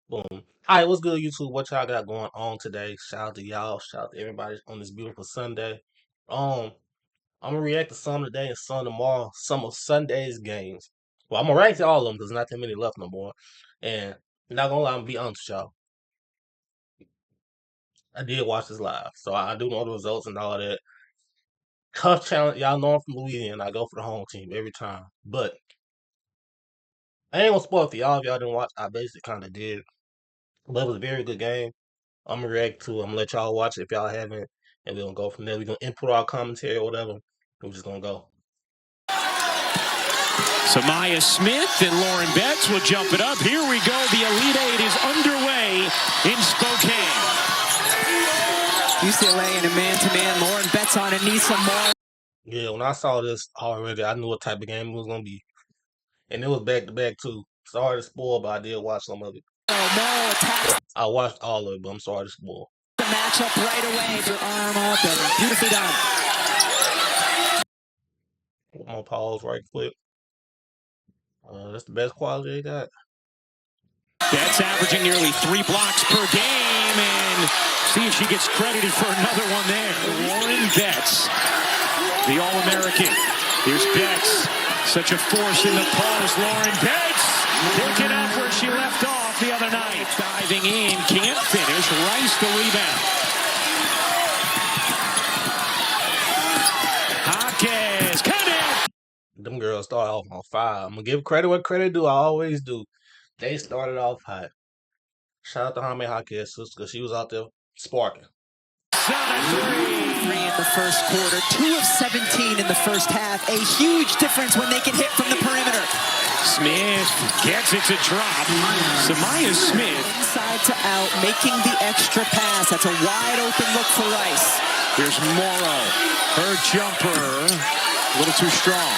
Boom. All right, what's good, YouTube? What y'all got going on today? Shout out to y'all. Shout out to everybody on this beautiful Sunday. Um, I'm gonna react to some today and some tomorrow. Some of Sunday's games. Well, I'm gonna react to all of them because not that many left no more. And not gonna lie, I'm gonna be honest with y'all. I did watch this live, so I do know the results and all that. Tough challenge. Y'all know I'm from Louisiana. I go for the home team every time. But I ain't gonna spoil it for y'all if y'all didn't watch. I basically kind of did. But it was a very good game. I'm gonna react to it. I'm gonna let y'all watch it if y'all haven't, and we're gonna go from there. We're gonna input our commentary or whatever. We're just gonna go. Samaya Smith and Lauren Betts will jump it up. Here we go. The Elite Eight is underway in Spokane. UCLA in a man-to-man. Lauren Betts on Anissa Moore. Yeah, when I saw this already, I knew what type of game it was gonna be, and it was back to back too. Sorry to spoil, but I did watch some of it. Moore attacks I watched all of it, but I'm sorry to spoil. the matchup right away. Her arm up and beautifully done. I'm gonna pause right quick. That's the best quality they got. Betts averaging nearly 3 blocks per game, and see if she gets credited for another one there. Lauren Betts, the All-American. Here's Betts, such a force in the post. Lauren Betts picking up where she left off the other night. Diving in, can't finish. Rice the rebound. Hawkins, cut it! Them girls started off on fire. I'm gonna give credit where credit due. I always do. They started off hot. Shout out to Jaime Jaquez, because she was out there sparking. 3 in the first quarter, 2 of 17 in the first half. A huge difference when they can hit from the perimeter. Smith gets it to drop. Samaya Smith. Inside to out, making the extra pass. That's a wide open look for Rice. Here's Morrow. Her jumper, a little too strong.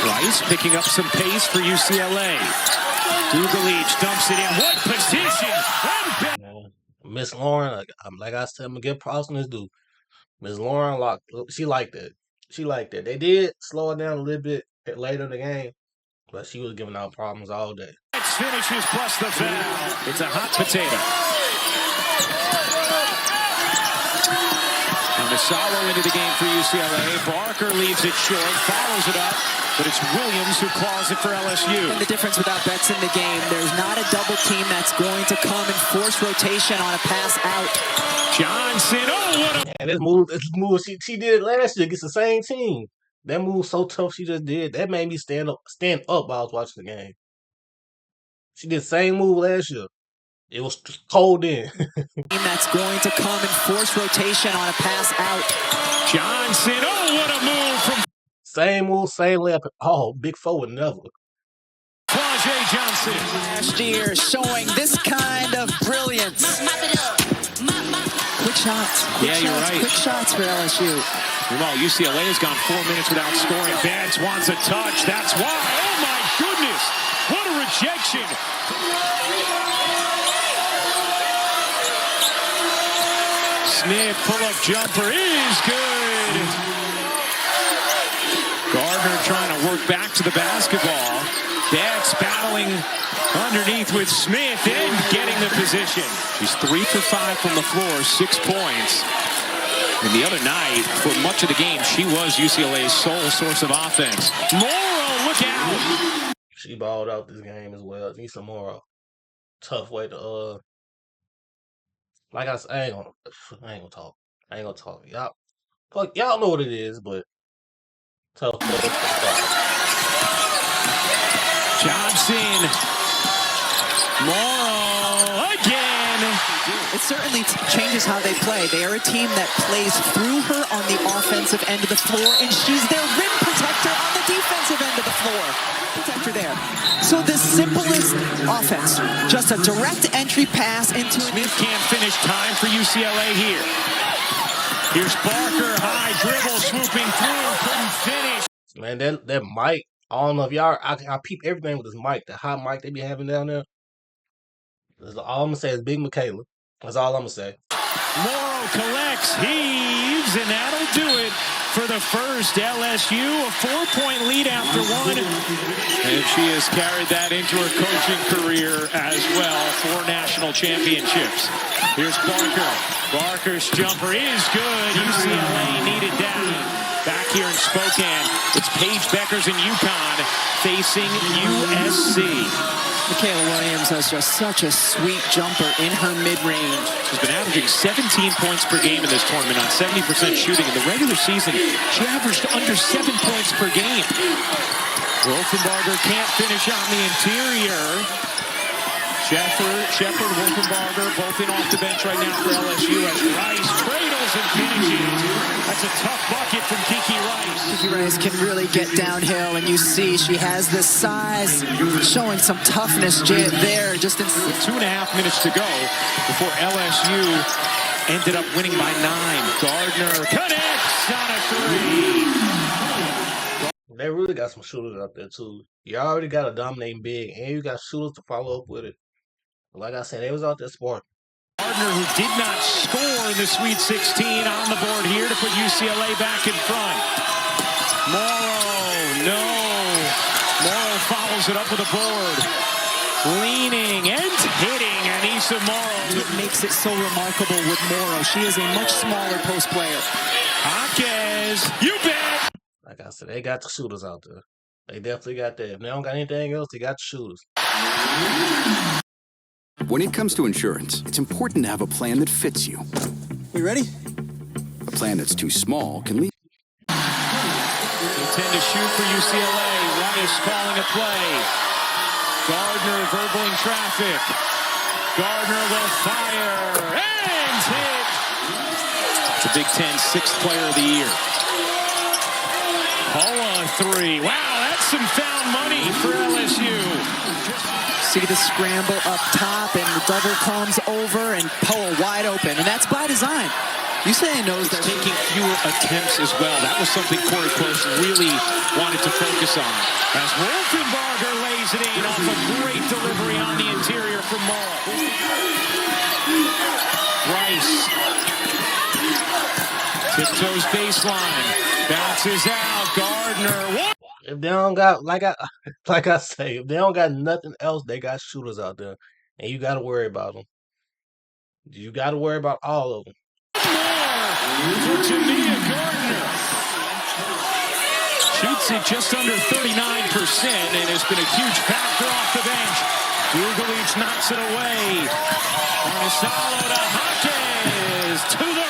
Rice picking up some pace for UCLA. Dugalich dumps it in. What position? Miss Lauren, like I said, I'm gonna give props on this dude. Miss Lauren, she liked that. She liked that. They did slow it down a little bit later in the game, but she was giving out problems all day. It's finishes plus the foul. It's a hot potato. And Masalo into the game for UCLA. Barker leaves it short, follows it up, but it's Williams who claws it for LSU. And the difference without Betts in the game, there's not a double team that's going to come and force rotation on a pass out. Johnson, oh, what a... And this move, she did it last year against the same team. That move so tough she just did. That made me stand up while I was watching the game. She did the same move last year. It was cold in. That's going to come and force rotation on a pass out. Johnson, oh, what a move from... Same move, same layup. Oh, Big Four would never. Quajay Johnson. Last year showing this kind of brilliance. Quick shots. You're right. Quick shots for LSU. Well, UCLA has gone 4 minutes without scoring. Betts wants a touch. That's why. Oh, my goodness. What a rejection. Smith pull-up jumper is good. Gardner trying to work back to the basketball. Betts battling underneath with Smith and getting the position. She's 3 for 5 from the floor, 6 points. And the other night, for much of the game, she was UCLA's sole source of offense. Morrow, look out! She balled out this game as well. Need some more tough way to like I said, I ain't gonna talk. I ain't gonna talk. Y'all know what it is, but tough way to start. Johnson. Morrow again. It certainly changes how they play. They are a team that plays through her on the offensive end of the floor, and she's their rim protector on the defensive end of the floor. Protector there. So the simplest offense, just a direct entry pass into... Smith can't finish. Time for UCLA here. Here's Barker, high dribble, swooping through, couldn't finish. Man, that mic, I don't know if y'all, I peep everything with this mic, the hot mic they be having down there. All I'm gonna say is Big Michaela. That's all I'm gonna say. Morrow collects, heaves, and that'll do it for the first. LSU, a 4-point lead after one. And she has carried that into her coaching career as well. 4 national championships. Here's Barker. Barker's jumper is good. UCLA needed down. Back here in Spokane, it's Paige Beckers and UConn facing USC. Michaela Williams has just such a sweet jumper in her mid-range. She's been averaging 17 points per game in this tournament on 70% shooting. In the regular season, she averaged under 7 points per game. Wolfenbarger can't finish on the interior. Shepard, Wolfenbarger, both in off the bench right now for LSU as Rice cradles and finishes. That's a tough bucket from Kiki Rice. Kiki Rice can really get downhill, and you see she has the size, showing some toughness there. Just in 2.5 minutes to go before LSU ended up winning by 9. Gardner connects on a 3. They really got some shooters out there too. You already got a dominating big, and you got shooters to follow up with it. Like I said, they was out there sparking. Gardner, who did not score in the Sweet 16, on the board here to put UCLA back in front. Morrow, no. Morrow follows it up with a board. Leaning and hitting Anissa Morrow. It makes it so remarkable with Morrow. She is a much smaller post player. Jaquez, you bet. Like I said, they got the shooters out there. They definitely got that. If they don't got anything else, they got the shooters. When it comes to insurance, it's important to have a plan that fits you. You ready? A plan that's too small can lead. Intend to shoot for UCLA. Rice calling a play. Gardner verbaling traffic. Gardner will fire and hit. The Big Ten 6th player of the year. Poa 3. Wow, that's some found money for LSU. See the scramble up top, and the double comes over, and Poa wide open, and that's by design. UCLA knows they're taking fewer attempts as well. That was something Corey Close really wanted to focus on. As Wolfenbarger lays it in off a great delivery on the interior from Morrow. Rice. Tiptoes baseline. Bounces out. Gardner. What? If they don't got, like I say, if they don't got nothing else, they got shooters out there, and you got to worry about them. You got to worry about all of them. For Tamia Gardner. Shoots it just under 39% and has been a huge factor off the bench. Dugalich knocks it away. Manisalo to Jaquez to the rim.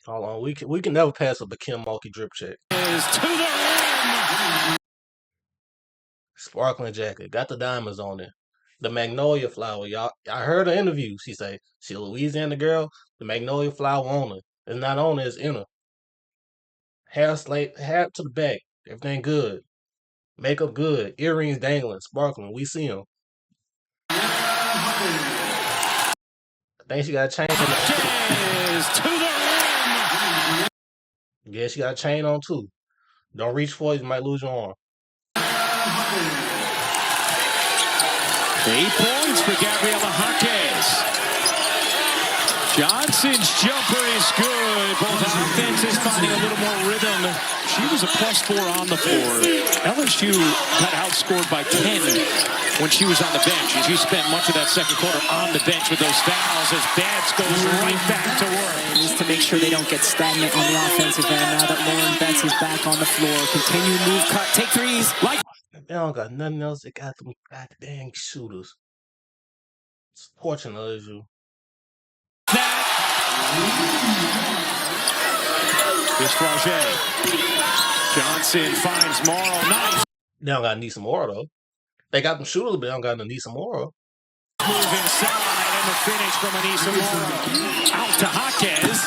Hold on, we can never pass up a Kim Mulkey drip check. To the rim. Sparkling jacket, got the diamonds on it. The magnolia flower, y'all. I heard her interview. She say she a Louisiana girl. The magnolia flower on her. It's not on her, it's in her. Hair to the back. Everything good. Makeup good. Earrings dangling, sparkling. We see them. I think she got a chain on. To the rim. Yeah, she got a chain on too. Don't reach for it, you might lose your arm. 8 points for Gabriela Jaquez. Johnson's jumper is good. Both offenses finding a little more rhythm. She was a +4 on the floor. LSU got outscored by 10 when she was on the bench. And she spent much of that second quarter on the bench with those fouls as Betts goes right back to work. It needs to make sure they don't get stagnant on the offensive end now that Lauren Betts is back on the floor. Continue, move, cut, take threes. They don't got nothing else. They got them goddamn shooters. It's fortunate as you. Here's Roger. Johnson finds Morrow. Nice. They don't got Anissa Morrow though. They got them shooters, but they don't got Anissa Morrow. Move inside and the finish from Anissa Morrow. Out to Jaquez.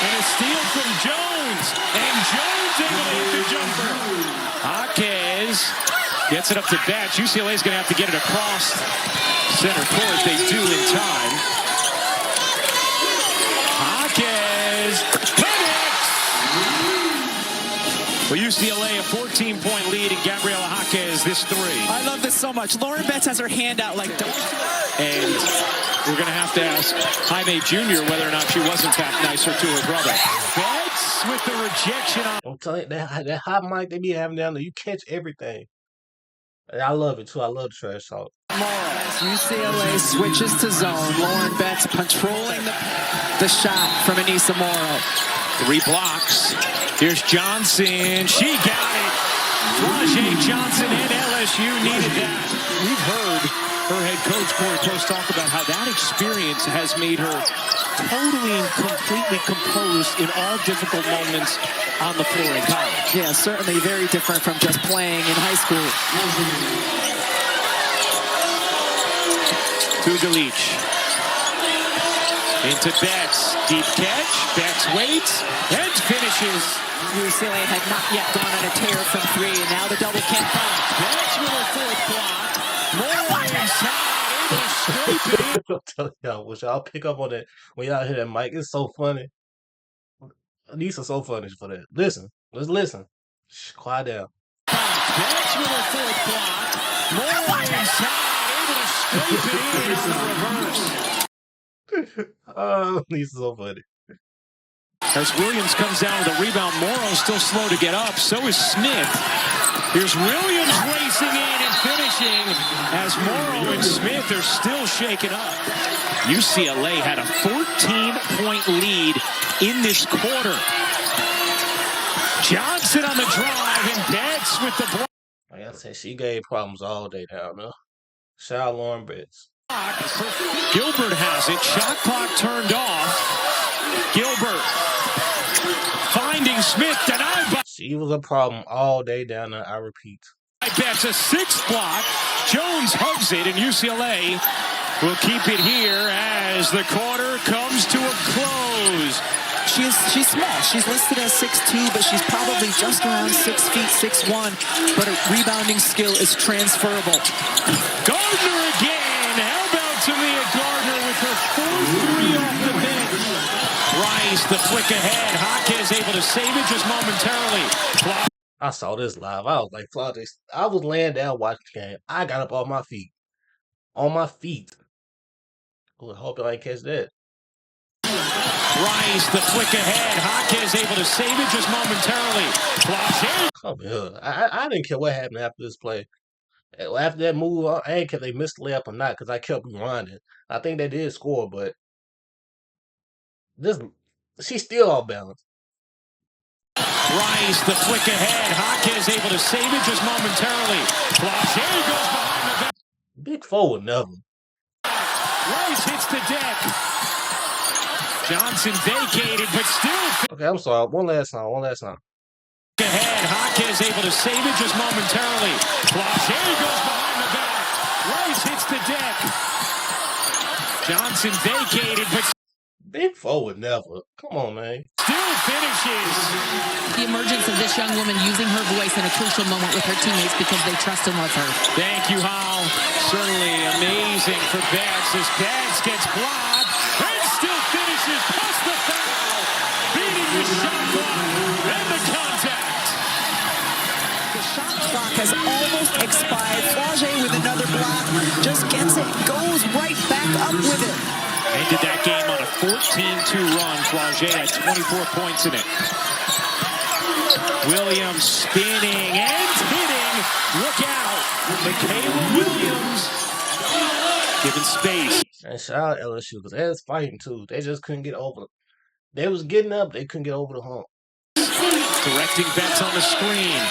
And a steal from Jones. And Jones able to hit the jumper. Jaquez gets it up to Betts. UCLA is going to have to get it across center court. They do in time. Jaquez connects. Well, UCLA a 14-point lead, and Gabriela Jaquez this this three. I love this so much. Lauren Betts has her hand out like, don't. And we're going to have to ask Jaime Jr. whether or not she was in fact nicer to her brother. Betts with the rejection on. I'm telling you, that hot mic they be having down there, you catch everything. And I love it too. I love the trash talk. As UCLA switches to zone, Lauren Betts controlling the shot from Anissa Morrow. 3 blocks. Here's Johnson. She got it. Flau'jae Johnson and LSU needed that. We've heard her head coach, Corey Post, talk about how that experience has made her totally and completely composed in all difficult moments on the floor in college. Yeah, certainly very different from just playing in high school. Kugalich. Into Betts. Deep catch. Betts waits and finishes. UCLA had not yet gone on a tear from 3, and now the double can't come. Betts with her 4th block. More inside. Able to scrape it in. I'm telling y'all, I wish y'all pick up on that when y'all hear that mic. It's so funny. These are so funny for that. Listen. Let's listen. Shh, quiet down. Betts with her 4th block. More inside. Able to scrape it in on the reverse. Oh, these are so funny. As Williams comes down with a rebound, Morrow still slow to get up. So is Smith. Here's Williams racing in and finishing as Morrow and Smith are still shaken up. UCLA had a 14-point lead in this quarter. Johnson on the drive and Betts with the block. Like I said, she gave problems all day down there. Shout out Lauren Betts. Gilbert has it. Shot clock turned off. Gilbert finding Smith, denied by. She was a problem all day down there, I repeat. Betts a 6th block. Jones hugs it, and UCLA will keep it here as the quarter comes to a close. She's small. She's listed as 6'2", but she's probably just around 6 feet, 6'1". But her rebounding skill is transferable. Gardner again. How about Tamia Gardner with her 4th 3 off the bench? Rice, the flick ahead. Jaquez able to save it just momentarily. I saw this live. I was like, Flau'jae. I was laying down watching the game. I got up on my feet. On my feet. I hope y'all ain't catch that. Rice, the flick ahead. Jaquez able to save it just momentarily. Come here. I didn't care what happened after this play. After that move, I ain't care if they missed the layup or not because I kept grinding. I think they did score, but she's still off balance. Rice, the flick ahead. Jaquez able to save it just momentarily. Flau'jae goes behind the back. Big forward never. Rice hits the deck. Johnson vacated, but still. Okay, I'm sorry. One last time. Ahead, Jaquez able to save it just momentarily. Flau'jae goes behind the back. Rice hits the deck. Johnson vacated, but Big forward never. Come on, man. still finishes. The emergence of this young woman using her voice in a crucial moment with her teammates because they trust and love her. Thank you, Hal. Certainly amazing for Betts as Betts gets blocked and still finishes plus the foul. Beating the shot clock and the contact. The shot clock has almost expired. Flau'jae with another block just gets it, goes right back up with it. Ended that game on a 14-2 run. Flau'jae had 24 points in it. Williams spinning and hitting. Look out. Michaela Williams giving space. And shout out LSU because they was fighting too. They just couldn't get over. They was getting up. They couldn't get over the hump. Directing Betts on the screen.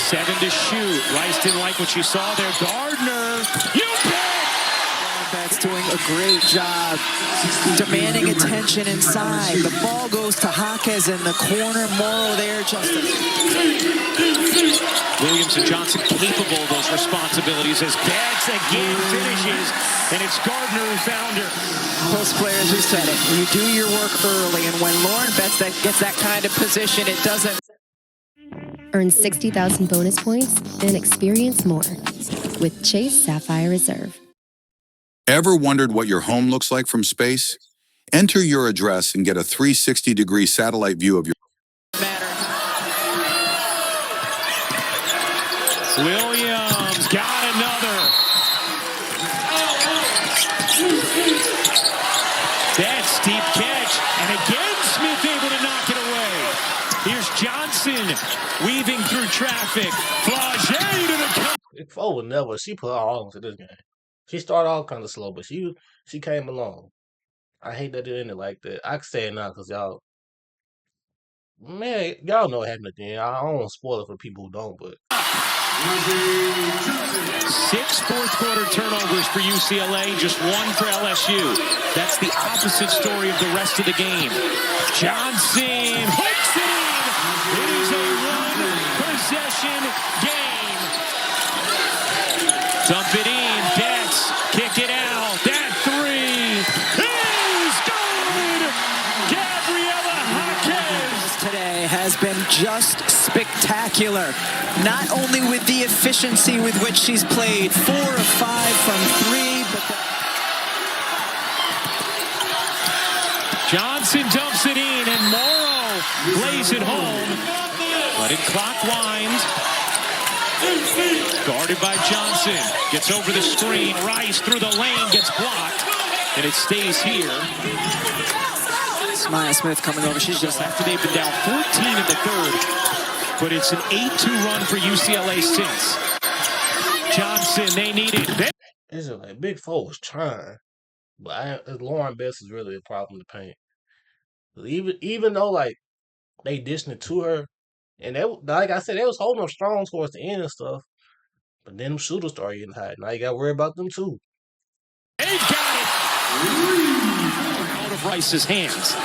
7 to shoot. Rice didn't like what she saw there. Gardner. You bet! Betts doing a great job demanding attention inside. The ball goes to Jaquez in the corner. Morrow there, Justin. Williams and Johnson capable of those responsibilities as Betts again finishes, and it's Gardner who found her. Post players who said it. You do your work early, and when Lauren Betts gets that kind of position, it doesn't. Earn 60,000 bonus points and experience more with Chase Sapphire Reserve. Ever wondered what your home looks like from space? Enter your address and get a 360-degree satellite view of your Williams Johnson weaving through traffic. Flaugier to the cup. Big Four would never. She put her all into this game. She started off kind of slow, but she came along. I hate that it ended like that. I can say it now because y'all, man, y'all know what happened at the end. I don't want to spoil it for people who don't, but 6 fourth-quarter turnovers for UCLA, just 1 for LSU. That's the opposite story of the rest of the game. Johnson hooks it in. It is a one-possession game. Dump it in. Betts, kick it out. That 3 is good. Gabriella Jaquez Today has been just spectacular. Not only with the efficiency with which she's played, 4 of 5 from 3, but Johnson dumps it in, and Morrow lays it home. Letting clock wind. Guarded by Johnson. Gets over the screen. Rice through the lane. Gets blocked. And it stays here. Maya Smith coming over. She's just After they've been down 14 in the third. But it's an 8-2 run for UCLA since. Johnson, they need it. it's just like Big Four was trying. But Lauren Best is really a problem to paint. Even though like they dishing it to her, and they, like I said, they was holding them strong towards the end and stuff. But then them shooters started getting hot. Now you got to worry about them too. They've got it. Out of Rice's hands.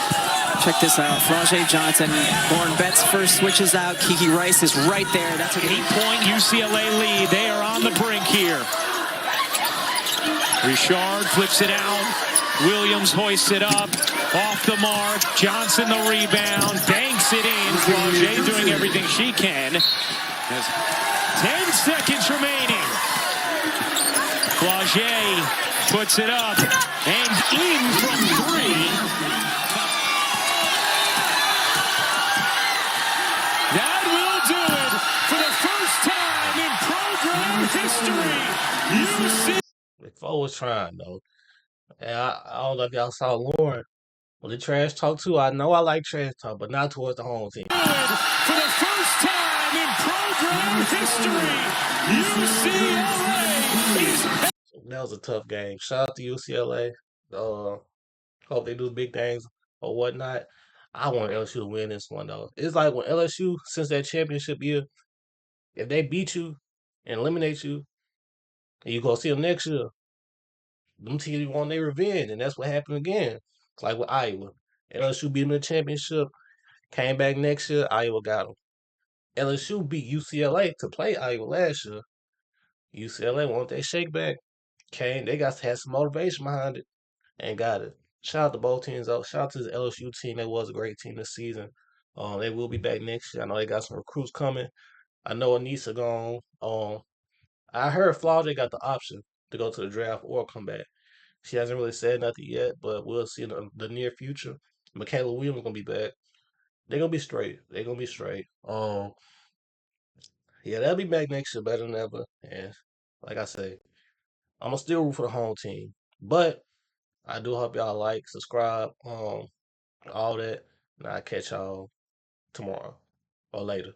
check this out. Flaugier Johnson, Lauren Betts first switches out. Kiki Rice is right there. That's a 8-point UCLA lead. They are on the brink here. Richard flips it out. Williams hoists it up. Off the mark. Johnson the rebound. Banks it in. Flaugier doing everything she can. There's 10 seconds remaining. Flaugier puts it up and in from 3. That will do it for the first time in program history. Big Four was trying though. And I don't know if y'all saw Lauren. Well, the trash talk too. I know I like trash talk, but not towards the home team. For the first time in program history, UCLA is. That was a tough game. Shout out to UCLA. Hope they do big things or whatnot. I want LSU to win this one though. It's like when LSU, since that championship year, if they beat you and eliminate you, and you go see them next year, them teams want their revenge, and that's what happened again. It's like with Iowa. LSU beat them in the championship, came back next year, Iowa got them. LSU beat UCLA to play Iowa last year. UCLA wanted their shake back. They had some motivation behind it and got it. Shout out to both teams though. Shout out to the LSU team. That was a great team this season. They will be back next year. I know they got some recruits coming. I know Anissa gone. I heard Flaugier got the option to go to the draft or come back. She hasn't really said nothing yet, but we'll see in the near future. Michaela Williams gonna be back. They're gonna be straight. They're gonna be straight. Yeah, they'll be back next year better than ever. And like I say, I'm gonna still root for the home team. But I do hope y'all like, subscribe, all that. And I'll catch y'all tomorrow or later.